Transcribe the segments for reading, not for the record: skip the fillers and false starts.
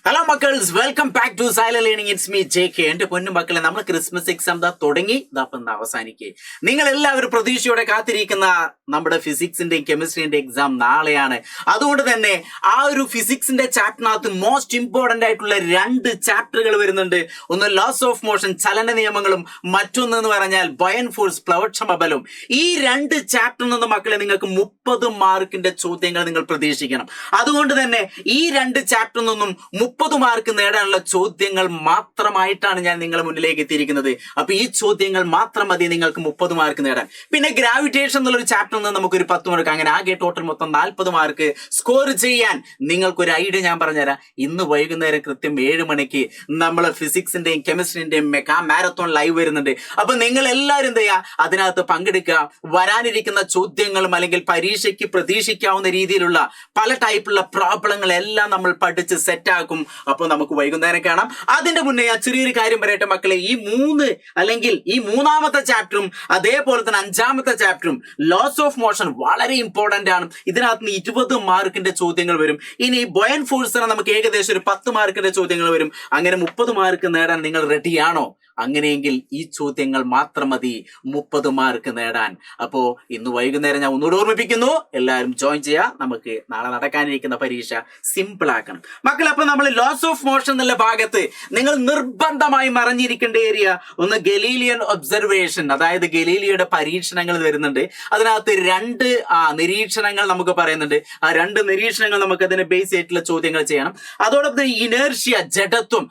Hello മക്കൾസ്, welcome back to silent learning. It's me JK. എന്റെ പൊന്നു മക്കളെ, നമ്മൾ ക്രിസ്മസ് എക്സാം തുടങ്ങി അവസാനിക്കേ. നിങ്ങൾ എല്ലാവരും പ്രതീക്ഷയോടെ കാത്തിരിക്കുന്ന നമ്മുടെ ഫിസിക്സിന്റെയും കെമിസ്ട്രിന്റെയും എക്സാം നാളെയാണ്. അതുകൊണ്ട് തന്നെ ആ ഒരു ഫിസിക്സിന്റെ ചാപ്റ്ററിനകത്ത് മോസ്റ്റ് ഇമ്പോർട്ടന്റ് ആയിട്ടുള്ള 2 ചാപ്റ്ററുകൾ വരുന്നുണ്ട്. ഒന്ന് ലോസ് ഓഫ് മോഷൻ, ചലന നിയമങ്ങളും, മറ്റൊന്ന് എന്ന് പറഞ്ഞാൽ ബയൻ ഫോഴ്സ്, പ്ലവക്ഷമ ബലവും. ഈ 2 ചാപ്റ്ററിൽ നിന്ന് മക്കളെ നിങ്ങൾക്ക് 30 മാർക്കിന്റെ ചോദ്യങ്ങൾ നിങ്ങൾ പ്രതീക്ഷിക്കണം. അതുകൊണ്ട് തന്നെ ഈ 2 ചാപ്റ്ററിൽ നിന്നും 30 മാർക്ക് നേടാനുള്ള ചോദ്യങ്ങൾ മാത്രമായിട്ടാണ് ഞാൻ നിങ്ങളുടെ മുന്നിലേക്ക് എത്തിയിരിക്കുന്നത്. അപ്പൊ ഈ ചോദ്യങ്ങൾ മാത്രം മതി നിങ്ങൾക്ക് 30 മാർക്ക് നേടാൻ. പിന്നെ ഗ്രാവിറ്റേഷൻ എന്നുള്ളൊരു ചാപ്റ്ററിൽ നിന്ന് നമുക്കൊരു 10 മാർക്ക്, അങ്ങനെ ആകെ ടോട്ടൽ മൊത്തം 40 മാർക്ക് സ്കോർ ചെയ്യാൻ നിങ്ങൾക്കൊരു ഐഡിയ ഞാൻ പറഞ്ഞുതരാം. ഇന്ന് വൈകുന്നേരം കൃത്യം 7 മണിക്ക് നമ്മൾ ഫിസിക്സിന്റെയും കെമിസ്ട്രിന്റെയും മെഗാ മാരത്തോൺ ലൈവ് വരുന്നുണ്ട്. അപ്പൊ നിങ്ങൾ എല്ലാവരും എന്ത് ചെയ്യുക, അതിനകത്ത് പങ്കെടുക്കുക. വരാനിരിക്കുന്ന ചോദ്യങ്ങളും അല്ലെങ്കിൽ പരീക്ഷയ്ക്ക് പ്രതീക്ഷിക്കാവുന്ന രീതിയിലുള്ള പല ടൈപ്പുള്ള പ്രോബ്ലങ്ങൾ എല്ലാം നമ്മൾ പഠിച്ച് സെറ്റാക്കും. അപ്പോൾ നമുക്ക് വൈകുന്നേരം കാണാം. അതിന്റെ മുന്നേ ഞാൻ ചെറിയൊരു കാര്യം പറയട്ടെ മക്കളെ. ഈ 3 അല്ലെങ്കിൽ ഈ 3ാമത്തെ ചാപ്റ്ററും അതേപോലെ തന്നെ 5ാമത്തെ ചാപ്റ്ററും ലോസ് ഓഫ് മോഷൻ വളരെ ഇമ്പോർട്ടന്റ് ആണ്. ഇതിനകത്ത് 20 മാർക്കിന്റെ ചോദ്യങ്ങൾ വരും. ഇനി ബോയൻ ഫോഴ്സിന് നമുക്ക് ഏകദേശം ഒരു 10 മാർക്കിന്റെ ചോദ്യങ്ങൾ വരും. അങ്ങനെ 30 മാർക്ക് നേടാൻ നിങ്ങൾ റെഡിയാണോ? അങ്ങനെയെങ്കിൽ ഈ ചോദ്യങ്ങൾ മാത്രം മതി 30 മാർക്ക് നേടാൻ. അപ്പോ ഇന്ന് വൈകുന്നേരം ഞാൻ ഒന്നുകൂടെ ഓർമ്മിപ്പിക്കുന്നു, എല്ലാവരും ജോയിൻ ചെയ്യുക. നമുക്ക് നാളെ നടക്കാനിരിക്കുന്ന പരീക്ഷ സിമ്പിൾ ആക്കണം മക്കളെ. അപ്പൊ നമ്മൾ ലോസ് ഓഫ് മോഷൻ എന്നുള്ള ഭാഗത്ത് നിങ്ങൾ നിർബന്ധമായി മറിഞ്ഞിരിക്കേണ്ട ഏരിയ ഒന്ന് ഗലീലിയൻ ഒബ്സർവേഷൻ, അതായത് ഗലീലിയുടെ പരീക്ഷണങ്ങൾ വരുന്നുണ്ട്. അതിനകത്ത് 2 നിരീക്ഷണങ്ങൾ നമുക്ക് പറയുന്നുണ്ട്. ആ 2 നിരീക്ഷണങ്ങൾ നമുക്ക് അതിനെ ബേസ് ആയിട്ടുള്ള ചോദ്യങ്ങൾ ചെയ്യണം. അതോടൊപ്പം ഇനേർഷ്യ, ജഡത്വം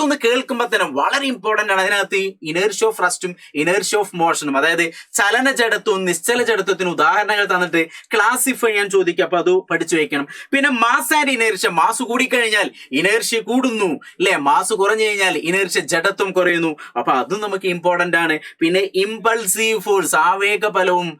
എന്ന് കേൾക്കുമ്പോൾ തന്നെ വളരെ ഇമ്പോർട്ടന്റ് ആണ്. അതിനകത്ത് ഇനേർഷ്യ ഓഫ് റെസ്റ്റും ഇനേർഷ്യ ഓഫ് മോഷനും, അതായത് ചലന ജഡത്വവും നിശ്ചല ജഡത്വത്തിന് ഉദാഹരണങ്ങൾ തന്നിട്ട് ക്ലാസിഫൈ ഞാൻ ചോദിക്കും. അപ്പൊ അത് പഠിച്ചു വെക്കണം. പിന്നെ മാസ് ആൻഡ് ഇനേർഷ്യ, മാസ് കൂടിക്കഴിഞ്ഞാൽ ഇനേർഷ്യ കൂടുന്നു അല്ലെ, മാസ് കുറഞ്ഞു കഴിഞ്ഞാൽ ഇനേർഷ്യ ജഡത്വം കുറയുന്നു. അപ്പൊ അതും നമുക്ക് ഇമ്പോർട്ടന്റ് ആണ്. പിന്നെ ഇമ്പൾസീവ് ഫോഴ്സ്, ആവേഗ ബലവും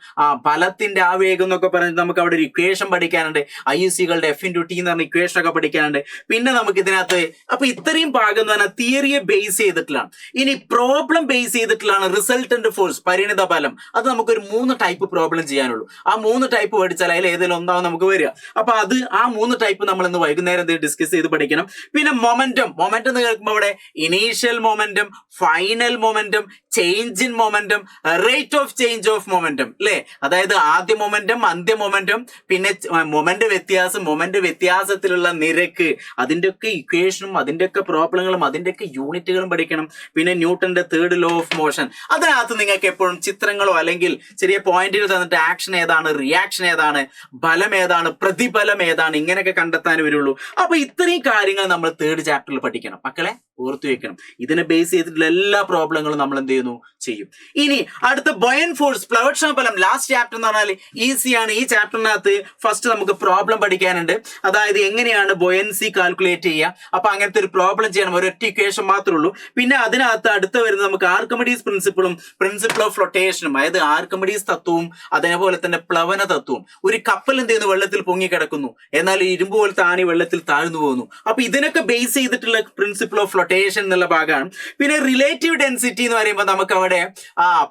ബലത്തിന്റെ ആവേഗം എന്നൊക്കെ പറഞ്ഞിട്ട് നമുക്ക് അവിടെ ഒരു ഇക്വേഷൻ പഠിക്കാനുണ്ട്. IUCകളുടെ F×T എന്ന് പറഞ്ഞ ഇക്വേഷൻ ഒക്കെ പഠിക്കാനുണ്ട്. പിന്നെ നമുക്ക് ഇതിനകത്ത് അപ്പൊ ഇത്രയും ഭാഗം എന്ന് പറഞ്ഞാൽ തിയറിയെ ബേസ് ചെയ്തിട്ടുള്ളതാണ്. ഇനി പ്രോബ്ലം ബേസ് ചെയ്തിട്ടുള്ളതാണ് റിസൾട്ടന്റ് ഫോഴ്സ്, പരിണിത ബലം. അത് നമുക്കൊരു 3 ടൈപ്പ് പ്രോബ്ലം ചെയ്യാനുള്ളൂ. ആ 3 ടൈപ്പ് പഠിച്ചാൽ അതിൽ ഏതെങ്കിലും ഒന്നാവും നമുക്ക് വരിക. അപ്പൊ അത് ആ 3 ടൈപ്പ് നമ്മൾ ഇന്ന് വൈകുന്നേരം ഡിസ്കസ് ചെയ്ത് പഠിക്കണം. പിന്നെ മൊമെന്റം എന്ന് കേൾക്കുമ്പോൾ അവിടെ initial momentum, final momentum, change in momentum, rate of change of momentum അല്ലെ, അതായത് ആദ്യ മൊമെന്റം, അന്ത്യ മൊമെന്റം, പിന്നെ മൊമെന്റ് വ്യത്യാസം, മൊമെന്റ് വ്യത്യാസത്തിലുള്ള നിരക്ക്, അതിന്റെ ഒക്കെ ഇക്വേഷനും അതിന്റെ ഒക്കെ പ്രോബ്ലങ്ങളും അതിന്റെ ഒക്കെ യൂണിറ്റുകളും പഠിക്കണം. പിന്നെ ന്യൂട്ടന്റെ 3rd ലോ ഓഫ് മോഷൻ, അതിനകത്ത് നിങ്ങൾക്ക് എപ്പോഴും ചിത്രങ്ങളോ അല്ലെങ്കിൽ ചെറിയ പോയിന്റുകൾ തന്നിട്ട് ആക്ഷൻ ഏതാണ്, റിയാക്ഷൻ ഏതാണ്, ബലം ഏതാണ്, പ്രതിഫലം ഏതാണ്, ഇങ്ങനെയൊക്കെ കണ്ടെത്താൻ വരുള്ളൂ. അപ്പൊ ഇത്രയും കാര്യങ്ങൾ നമ്മൾ 3rd ചാപ്റ്ററിൽ പഠിക്കണം മക്കളെ, ഓർത്തു വെക്കണം. ഇതിനെ ബേസ് ചെയ്തിട്ടുള്ള എല്ലാ പ്രോബ്ലങ്ങളും നമ്മൾ എന്ത് ചെയ്യുന്നു, ചെയ്യും. ഇനി അടുത്ത ബോയൻ ഫോഴ്സ്, പ്ലവക്ഷമ ബലം, ലാസ്റ്റ് ചാപ്റ്റർ എന്ന് പറഞ്ഞാൽ ഈസിയാണ്. ഈ ചാപ്റ്ററിനകത്ത് ഫസ്റ്റ് നമുക്ക് പ്രോബ്ലം പഠിക്കാനുണ്ട്. അതായത് എങ്ങനെയാണ് ബോയൻസി കാൽക്കുലേറ്റ് ചെയ്യുക. അപ്പൊ അങ്ങനത്തെ ഒരു പ്രോബ്ലം ചെയ്യണം, ഒരൊറ്റ ഇക്വേഷൻ മാത്രമേ ഉള്ളൂ. പിന്നെ അതിനകത്ത് അടുത്ത വരുന്നത് നമുക്ക് ആർക്കിമിഡീസ് പ്രിൻസിപ്പിളും പ്രിൻസിപ്പിൾ ഓഫ് ഫ്ലോട്ടേഷനും, അതായത് ആർക്കിമിഡീസ് തത്വവും അതേപോലെ തന്നെ പ്ലവന തത്വവും. ഒരു കപ്പൽ എന്ത് ചെയ്യുന്നു, വെള്ളത്തിൽ പൊങ്ങിക്കിടക്കുന്നു, എന്നാൽ ഇരുമ്പ് പോലത്തെ ആണി വെള്ളത്തിൽ താഴ്ന്നു പോകുന്നു. അപ്പൊ ഇതിനൊക്കെ ബേസ് ചെയ്തിട്ടുള്ള പ്രിൻസിപ്പിൾ ഓഫ് ഫ്ലോട്ടേഷൻ എന്നുള്ള ഭാഗമാണ്. പിന്നെ റിലേറ്റീവ് ഡെൻസിറ്റി എന്ന് പറയുമ്പോൾ നമുക്ക് അവിടെ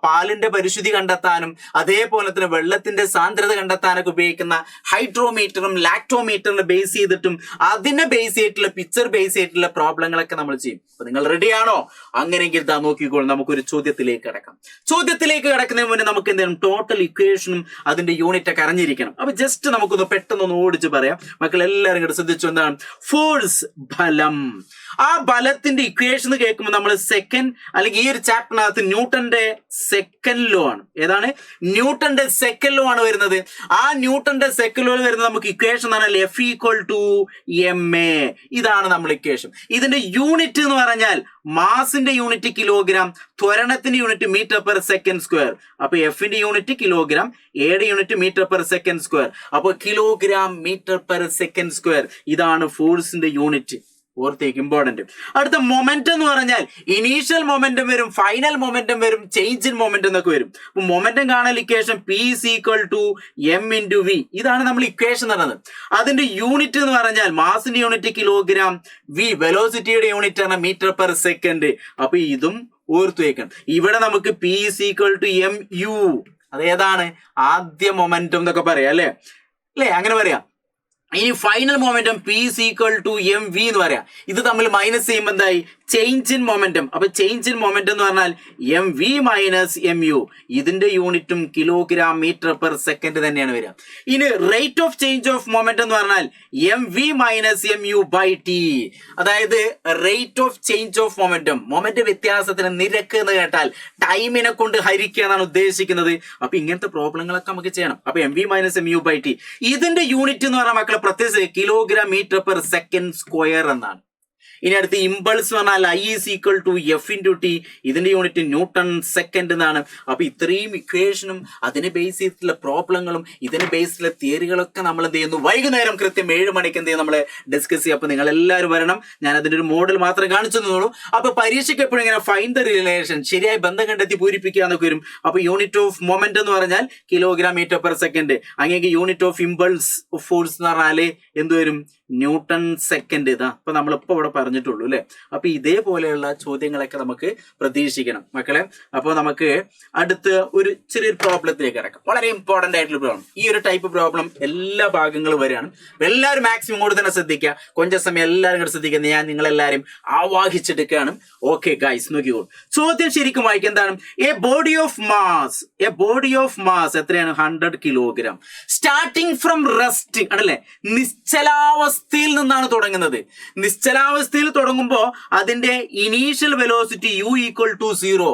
പാലിന്റെ പരിശുദ്ധി കണ്ടെത്താനും അതേപോലെ തന്നെ വെള്ളത്തിന്റെ സാന്ദ്രത കണ്ടെത്താനൊക്കെ ഉപയോഗിക്കുന്ന ഹൈഡ്രോമീറ്ററും ലാക്ടോമീറ്ററിനെ ബേസ് ചെയ്തിട്ടും അതിനെ ബേസ് ചെയ്തിട്ടുള്ള പിക്ചർ ബേസ് ചെയ്തിട്ടുള്ള പ്രോബ്ലങ്ങളൊക്കെ നമ്മൾ ചെയ്യും. അപ്പൊ നിങ്ങൾ റെഡിയാണോ? അങ്ങനെയെങ്കിൽ ഇതാ നോക്കിക്കോളും, നമുക്കൊരു ചോദ്യത്തിലേക്ക് കിടക്കാം. ചോദ്യത്തിലേക്ക് കിടക്കുന്നതിന് മുന്നേ നമുക്ക് എന്തെങ്കിലും ടോട്ടൽ ഇക്വേഷനും അതിന്റെ യൂണിറ്റ് ഒക്കെ അറിഞ്ഞിരിക്കണം. അപ്പൊ ജസ്റ്റ് നമുക്കൊന്ന് പെട്ടെന്ന് ഓടിച്ച് പറയാം. മക്കൾ എല്ലാവരും കൂടെ ശ്രദ്ധിച്ചു. എന്താണ് ഫോഴ്സ്, ബലം. ആ ബലത്തിന്റെ ഇക്വേഷൻ കേൾക്കുമ്പോൾ നമ്മൾ സെക്കൻഡ് അല്ലെങ്കിൽ ഈ ഒരു ചാപ്റ്ററിനകത്ത് ന്യൂട്ടന്റെ 2nd ലോ ആണ്. ഏതാണ്? ന്യൂട്ടന്റെ 2nd ലോ ആണ് വരുന്നത്. ആ ന്യൂട്ടന്റെ 2nd ലോ വരുന്നത് നമുക്ക് ഇക്വേഷൻ എന്ന് പറഞ്ഞാൽ F=ma. ഇതാണ് നമ്മൾ ഇക്വേഷൻ. ഇതിന്റെ യൂണിറ്റ് എന്ന് പറഞ്ഞാൽ മാസിന്റെ unit kilogram, ത്വരണത്തിന്റെ unit metre second square. അപ്പൊ എഫിന്റെ യൂണിറ്റ് കിലോഗ്രാം, എയുടെ യൂണിറ്റ് മീറ്റർ/സെക്കൻഡ് സ്ക്വയർ. അപ്പൊ കിലോഗ്രാം മീറ്റർ/സെക്കൻഡ് സ്ക്വയർ. ഇതാണ് ഫോഴ്സിന്റെ യൂണിറ്റ്. ഓർത്തേക്ക്, ഇമ്പോർട്ടന്റ്. അടുത്ത മൊമെന്റം എന്ന് പറഞ്ഞാൽ ഇനീഷ്യൽ മൊമെന്റം വരും, ഫൈനൽ മൊമെന്റം വരും, ചേഞ്ച് ഇൻ മൊമെന്റം എന്നൊക്കെ വരും. അപ്പൊ മൊമെന്റം കാണാൻ ഇക്വേഷൻ P=m×v. ഇതാണ് നമ്മൾ ഇക്വേഷൻ പറയുന്നത്. അതിന്റെ യൂണിറ്റ് എന്ന് പറഞ്ഞാൽ മാസിന്റെ യൂണിറ്റ് കിലോഗ്രാം, v വെലോസിറ്റിയുടെ യൂണിറ്റ് ആണ് മീറ്റർ/സെക്കൻഡ്. അപ്പൊ ഇതും ഓർത്തു വെക്കണം. ഇവിടെ നമുക്ക് P=mu. അതേതാണ്? ആദ്യ മൊമെന്റം എന്നൊക്കെ പറയാം അല്ലേ, അങ്ങനെ പറയാം. ഇനി final momentum p is equal to M V എന്ന് പറയാം. ഇത് തമ്മിൽ മൈനസ് ചെയ്യുമ്പോൾ എന്തായി? Change in momentum. അപ്പൊ ചേഞ്ച് ഇൻ മൊമെന്റം എന്ന് പറഞ്ഞാൽ m V minus M u. ഇതിന്റെ യൂണിറ്റും കിലോഗ്രാം മീറ്റർ പെർ സെക്കൻഡ് തന്നെയാണ് വരിക. ഇനി rate of change of momentum എന്ന് പറഞ്ഞാൽ m V minus M U by t. അതായത് rate of change of momentum, moment വ്യത്യാസത്തിന് നിരക്ക് എന്ന് കേട്ടാൽ ടൈമിനെ കൊണ്ട് ഹരിക്കുക എന്നാണ് ഉദ്ദേശിക്കുന്നത്. അപ്പൊ ഇങ്ങനത്തെ പ്രോബ്ലങ്ങളൊക്കെ നമുക്ക് ചെയ്യണം. അപ്പൊ M V minus M U by T. ഇതിന്റെ യൂണിറ്റ് എന്ന് പറഞ്ഞാൽ മക്കളെ പ്രത്യേകിച്ച് kilogram metre per second square എന്നാണ്. ഇനി അടുത്ത് ഇമ്പൾസ് പറഞ്ഞാൽ I is equal to F into T. ഇതിന്റെ യൂണിറ്റ് ന്യൂട്ടൺ സെക്കൻഡ് എന്നാണ്. അപ്പൊ ഇത്രയും ഇക്വേഷനും അതിനെ ബേസ് ചെയ്തിട്ടുള്ള പ്രോബ്ലങ്ങളും ഇതിനെ ബേസ് ചെയ്തിട്ടുള്ള തിയറികളൊക്കെ നമ്മൾ എന്ത് ചെയ്യുന്നു? വൈകുന്നേരം കൃത്യം 7 മണിക്ക് എന്ത് ചെയ്യും? നമ്മൾ ഡിസ്കസ് ചെയ്യും. അപ്പൊ നിങ്ങൾ എല്ലാവരും വരണം. ഞാൻ അതിന്റെ ഒരു മോഡൽ മാത്രമേ കാണിച്ചു തന്നുള്ളൂ. അപ്പൊ പരീക്ഷയ്ക്ക് എപ്പോഴും ഇങ്ങനെ ഫൈൻഡ് ദ റിലേഷൻ, ശരിയായ ബന്ധം കണ്ടെത്തി പൂരിപ്പിക്കുക എന്നൊക്കെ വരും. അപ്പൊ യൂണിറ്റ് ഓഫ് മൊമെന്റ് എന്ന് പറഞ്ഞാൽ കിലോഗ്രാം മീറ്റർ പെർ സെക്കൻഡ്. അങ്ങനെ unit of impulse of force എന്ന് പറഞ്ഞാല് എന്ത് വരും? Newton second. ഇതാ അപ്പൊ നമ്മളിപ്പോ ഇവിടെ പറഞ്ഞിട്ടുള്ളൂ അല്ലെ. അപ്പൊ ഇതേപോലെയുള്ള ചോദ്യങ്ങളൊക്കെ നമുക്ക് പ്രതീക്ഷിക്കണം മക്കളെ. അപ്പൊ നമുക്ക് അടുത്ത ഒരു ചെറിയൊരു പ്രോബ്ലത്തിലേക്ക് ഇറക്കാം. വളരെ ഇമ്പോർട്ടന്റ് ആയിട്ടുള്ള പ്രോബ്ലം. ഈ ഒരു ടൈപ്പ് പ്രോബ്ലം എല്ലാ ഭാഗങ്ങളും വരെയാണ്. എല്ലാവരും മാക്സിമം കൂടെ തന്നെ ശ്രദ്ധിക്കുക. കുറഞ്ഞ സമയം എല്ലാവരും കൂടെ ശ്രദ്ധിക്കുന്നത് ഞാൻ നിങ്ങളെല്ലാവരും ആവാഹിച്ചെടുക്കുകയാണ്. ഓക്കെ ഗൈസ്, നോക്കിക്കോളൂ. ചോദ്യം ശരിക്കും വായിക്കുക. എന്താണ്? എ ബോഡി ഓഫ് മാസ് എത്രയാണ്? 100 കിലോഗ്രാം. സ്റ്റാർട്ടിങ് ഫ്രം റെസ്റ്റ് ആണല്ലേ, നിശ്ചലാവസ്ഥയിൽ നിന്നാണ് തുടങ്ങുന്നത്. നിശ്ചലാവസ്ഥയിൽ തുടങ്ങുമ്പോൾ അതിന്റെ initial velocity u equal to 0,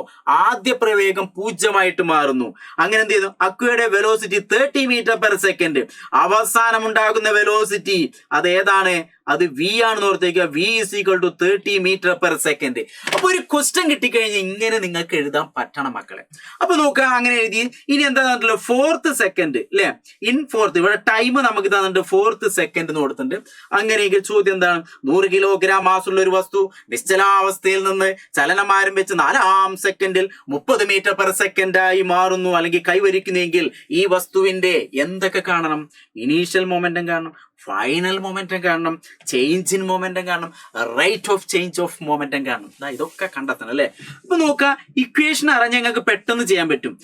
ആദ്യ പ്രവേഗം 0 മാറുന്നു. അങ്ങനെ എന്ത് ചെയ്യുന്നു? അക്വയുടെ വെലോസിറ്റി 30 മീറ്റർ പെർ സെക്കൻഡ്. അവസാനം ഉണ്ടാകുന്ന വെലോസിറ്റി അത് ഏതാണ്? അത് v ആണെന്ന് ഓർത്തേക്കുക. v is equal to 30 metre per second. അപ്പൊ ഒരു ക്വസ്റ്റ്യൻ കിട്ടിക്കഴിഞ്ഞാൽ ഇങ്ങനെ നിങ്ങൾക്ക് എഴുതാൻ പറ്റണം മക്കളെ. അപ്പൊ നോക്കുക, അങ്ങനെ എഴുതി. ഇനി എന്താ തന്നിട്ടുള്ളത്? 4th സെക്കൻഡ് അല്ലെ. ഇൻ 4th ഇവിടെ ടൈം നമുക്ക് തന്നിട്ട് 4th സെക്കൻഡ് എന്ന് കൊടുത്തിട്ടുണ്ട്. അങ്ങനെയെങ്കിൽ ചോദ്യം എന്താണ്? 100 കിലോഗ്രാം മാസ് ഉള്ള ഒരു വസ്തു നിശ്ചലാവസ്ഥയിൽ നിന്ന് ചലനം ആരംഭിച്ച് 4 സെക്കൻഡിൽ 30 മീറ്റർ പെർ സെക്കൻഡ് ആയി മാറുന്നു അല്ലെങ്കിൽ കൈവരിക്കുന്നെങ്കിൽ ഈ വസ്തുവിന്റെ എന്തൊക്കെ കാണണം? ഇനീഷ്യൽ മൊമെന്റം കാണണം, ഫൈനൽ മൊമെന്റം കാണണം, ചേഞ്ച് ഇൻ മൊമെന്റം കാണണം, rate of change of momentum കാണണം. ഇതൊക്കെ കണ്ടെത്തണം അല്ലെ. അപ്പൊ നോക്കുക, ഇക്വേഷൻ അറിഞ്ഞാൽ ഞങ്ങൾക്ക് പെട്ടെന്ന് ചെയ്യാൻ പറ്റും.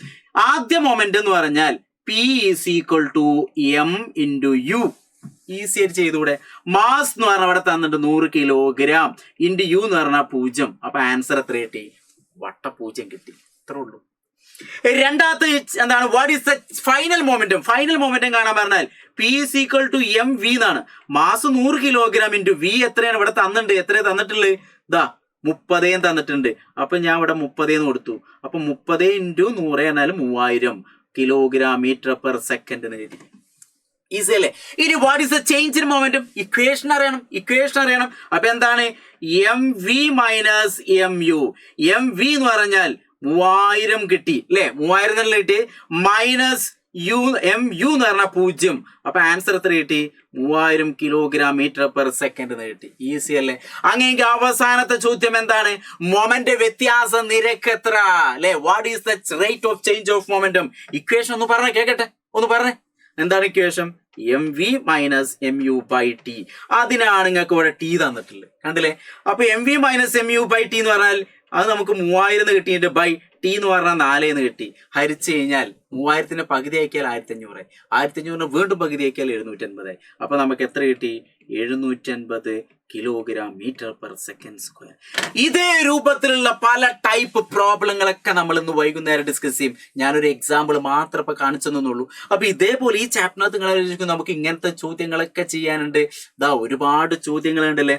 ആദ്യ മൊമെന്റ് എന്ന് പറഞ്ഞാൽ P is equal to M into U. Easy ആയിട്ട് ചെയ്തുകൂടെ? മാസ് എന്ന് പറഞ്ഞാൽ അവിടെ തന്നിട്ട് 100 കിലോഗ്രാം ഇൻറ്റു യു എന്ന് പറഞ്ഞാൽ 0. അപ്പൊ ആൻസർ എത്ര കിട്ടി? 0 കിട്ടി. ഇത്രേ ഉള്ളൂ. രണ്ടാമത്തെ എന്താണ്? What is the final momentum? Final momentum കാണാൻ പറഞ്ഞാൽ P is equal to M V എന്നാണ്. മാസ് 100 കിലോഗ്രാം ഇൻറ്റു വി എത്രയാണ് ഇവിടെ തന്നിട്ടുണ്ട്? എത്രയാണ് തന്നിട്ടുള്ളത്? 30 തന്നിട്ടുണ്ട്. അപ്പൊ ഞാൻ ഇവിടെ 30 കൊടുത്തു. അപ്പൊ 30 ഇൻറ്റു 100 എന്നാൽ 3000 കിലോഗ്രാം മീറ്റർ പെർ സെക്കൻഡ് എന്ന് എഴുതി. ഈസി അല്ലേ? ഇനി what is the change in momentum? Equation അറിയണം. അപ്പൊ എന്താണ്? M V minus M U. M V എന്ന് പറഞ്ഞാൽ 3000 കിട്ടി അല്ലെ. 3000 തന്നെ കിട്ടി. മൈനസ് യു, എം യു എന്ന് പറഞ്ഞാൽ 0. അപ്പൊ ആൻസർ എത്ര കിട്ടി? 3000 കിലോഗ്രാം മീറ്റർ പെർ സെക്കൻഡ് എന്ന് കിട്ടി. ഈസി അല്ലേ? അങ്ങനെ അവസാനത്തെ ചോദ്യം എന്താണ്? മൊമെന്റ് വ്യത്യാസ നിരക്ക് എത്ര അല്ലെ? What is the rate of change of momentum? Equation ഒന്ന് പറഞ്ഞേ, കേക്കട്ടെ, ഒന്ന് പറഞ്ഞേ. എന്താണ് equation? M V minus M U by T. അതിനാണ് നിങ്ങൾക്ക് ഇവിടെ ടി തന്നിട്ടുള്ളത്, കണ്ടില്ലേ? അപ്പൊ M V minus M U by T എന്ന് പറഞ്ഞാൽ അത് നമുക്ക് 3000 കിട്ടിയിട്ട് ബൈ ടി എന്ന് പറഞ്ഞാൽ 4 കിട്ടി. ഹരിച്ചു കഴിഞ്ഞാൽ 3000 പകുതി ആക്കിയാൽ 1500. 1500 വീണ്ടും പകുതി ആക്കിയാൽ 750. അപ്പൊ നമുക്ക് എത്ര കിട്ടി? 750 kilogram metre per second square. ഇതേ രൂപത്തിലുള്ള പല ടൈപ്പ് പ്രോബ്ലങ്ങളൊക്കെ നമ്മൾ ഇന്ന് വൈകുന്നേരം ഡിസ്കസ് ചെയ്യും. ഞാനൊരു എക്സാമ്പിൾ മാത്രം ഇപ്പൊ കാണിച്ചു തന്നുള്ളൂ. അപ്പൊ ഇതേപോലെ ഈ ചാപ്റ്ററിനകത്ത് നിങ്ങൾ നമുക്ക് ഇങ്ങനത്തെ ചോദ്യങ്ങളൊക്കെ ചെയ്യാനുണ്ട്. ഒരുപാട് ചോദ്യങ്ങളുണ്ടല്ലേ.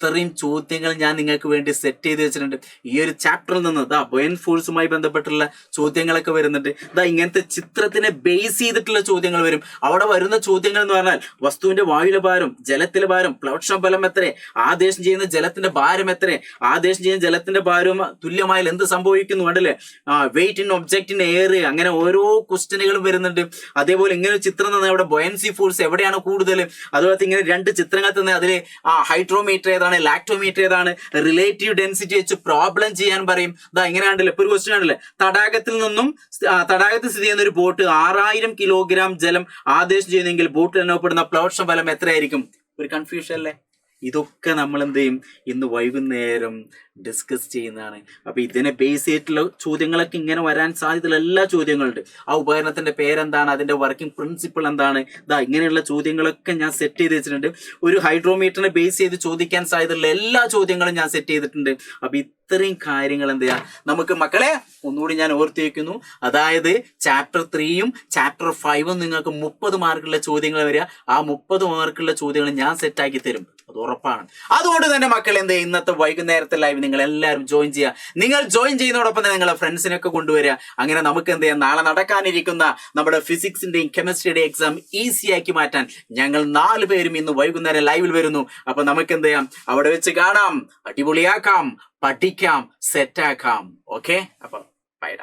ഇത്രയും ചോദ്യങ്ങൾ ഞാൻ നിങ്ങൾക്ക് വേണ്ടി സെറ്റ് ചെയ്ത് വെച്ചിട്ടുണ്ട്. ഈ ഒരു ചാപ്റ്ററിൽ നിന്ന് ബോയൻ ഫോഴ്സുമായി ബന്ധപ്പെട്ടുള്ള ചോദ്യങ്ങളൊക്കെ വരുന്നുണ്ട്. ഇങ്ങനത്തെ ചിത്രത്തിനെ ബേസ് ചെയ്തിട്ടുള്ള ചോദ്യങ്ങൾ വരും. അവിടെ വരുന്ന ചോദ്യങ്ങൾ എന്ന് പറഞ്ഞാൽ വസ്തുവിന്റെ വായുവിലെ ഭാരം, ജലത്തിലെ ഭാരം, പ്ലവക്ഷ ബലം എത്ര, ആദേശം ചെയ്യുന്ന ജലത്തിന്റെ ഭാരം എത്ര, ആദേശം ചെയ്യുന്ന ജലത്തിന്റെ ഭാരവും തുല്യമായാൽ എന്ത് സംഭവിക്കുന്നു, കണ്ടല്ലേ? Weight in object in air, അങ്ങനെ ഓരോ ക്വസ്റ്റ്യനുകളും വരുന്നുണ്ട്. അതേപോലെ ഇങ്ങനെ ഒരു ചിത്രം തന്നെ അവിടെ ബോയൻസി ഫോഴ്സ് എവിടെയാണ് കൂടുതൽ, അതുപോലെ ഇങ്ങനെ 2 ചിത്രങ്ങൾ തന്നെ അതിൽ ഹൈഡ്രോമീറ്റർ ഏതാണ്, ലാക്ടോമീറ്റർ ഏതാണ്, റിലേറ്റീവ് ഡെൻസിറ്റി വെച്ച് പ്രോബ്ലം ചെയ്യാൻ പറയും. ഇങ്ങനെ കണ്ടല്ലേ, ഇപ്പൊ ഒരു ക്വസ്റ്റ്യൻ ആണല്ലേ, തടാകത്തിൽ സ്ഥിതി ചെയ്യുന്ന ഒരു ബോട്ട് 6000 കിലോഗ്രാം ജലം ആദേശം ചെയ്യുന്നെങ്കിൽ ബോട്ടിൽ അനുഭവപ്പെടുന്ന പ്ലവക്ഷ ബലം എത്രയായിരിക്കും? ഒരു കൺഫ്യൂഷൻ അല്ലേ? ഇതൊക്കെ നമ്മൾ എന്ത് ചെയ്യും ഇന്ന് വൈകുന്നേരം ഡിസ്കസ് ചെയ്യുന്നതാണ്. അപ്പൊ ഇതിനെ ബേസ് ചെയ്തിട്ടുള്ള ചോദ്യങ്ങളൊക്കെ ഇങ്ങനെ വരാൻ സാധ്യതയുള്ള എല്ലാ ചോദ്യങ്ങളുണ്ട്. ആ ഉപകരണത്തിന്റെ പേരെന്താണ്, അതിന്റെ വർക്കിംഗ് പ്രിൻസിപ്പിൾ എന്താണ്, ഇങ്ങനെയുള്ള ചോദ്യങ്ങളൊക്കെ ഞാൻ സെറ്റ് ചെയ്ത് വെച്ചിട്ടുണ്ട്. ഒരു ഹൈഡ്രോമീറ്ററിനെ ബേസ് ചെയ്ത് ചോദിക്കാൻ സാധ്യതയുള്ള എല്ലാ ചോദ്യങ്ങളും ഞാൻ സെറ്റ് ചെയ്തിട്ടുണ്ട്. അപ്പൊ ഇത്രയും കാര്യങ്ങൾ എന്ത് ചെയ്യാം നമുക്ക് മക്കളെ ഒന്നുകൂടി ഞാൻ ഓർത്ത് വയ്ക്കുന്നു. അതായത് ചാപ്റ്റർ 3യും ചാപ്റ്റർ 5ഉം നിങ്ങൾക്ക് 30 മാർക്കുള്ള ചോദ്യങ്ങൾ വരിക. ആ 30 മാർക്കുള്ള ചോദ്യങ്ങൾ ഞാൻ സെറ്റാക്കി തരും, അത് ഉറപ്പാണ്. അതുകൊണ്ട് തന്നെ മക്കൾ എന്ത് ചെയ്യുക, ഇന്നത്തെ വൈകുന്നേരത്തെ ലൈവ് നിങ്ങൾ എല്ലാവരും ജോയിൻ ചെയ്യുക. നിങ്ങൾ ജോയിൻ ചെയ്യുന്നതോടൊപ്പം തന്നെ നിങ്ങളെ ഫ്രണ്ട്സിനൊക്കെ കൊണ്ടുവരിക. അങ്ങനെ നമുക്ക് എന്ത് ചെയ്യാം, നാളെ നടക്കാനിരിക്കുന്ന നമ്മുടെ ഫിസിക്സിന്റെയും കെമിസ്ട്രിയുടെയും എക്സാം ഈസി ആക്കി മാറ്റാൻ ഞങ്ങൾ 4 പേരും ഇന്ന് വൈകുന്നേരം ലൈവിൽ വരുന്നു. അപ്പൊ നമുക്ക് എന്ത് ചെയ്യാം, അവിടെ വെച്ച് കാണാം, അടിപൊളിയാക്കാം, പഠിക്കാം, സെറ്റാക്കാം. ഓക്കെ, അപ്പൊ ബൈ.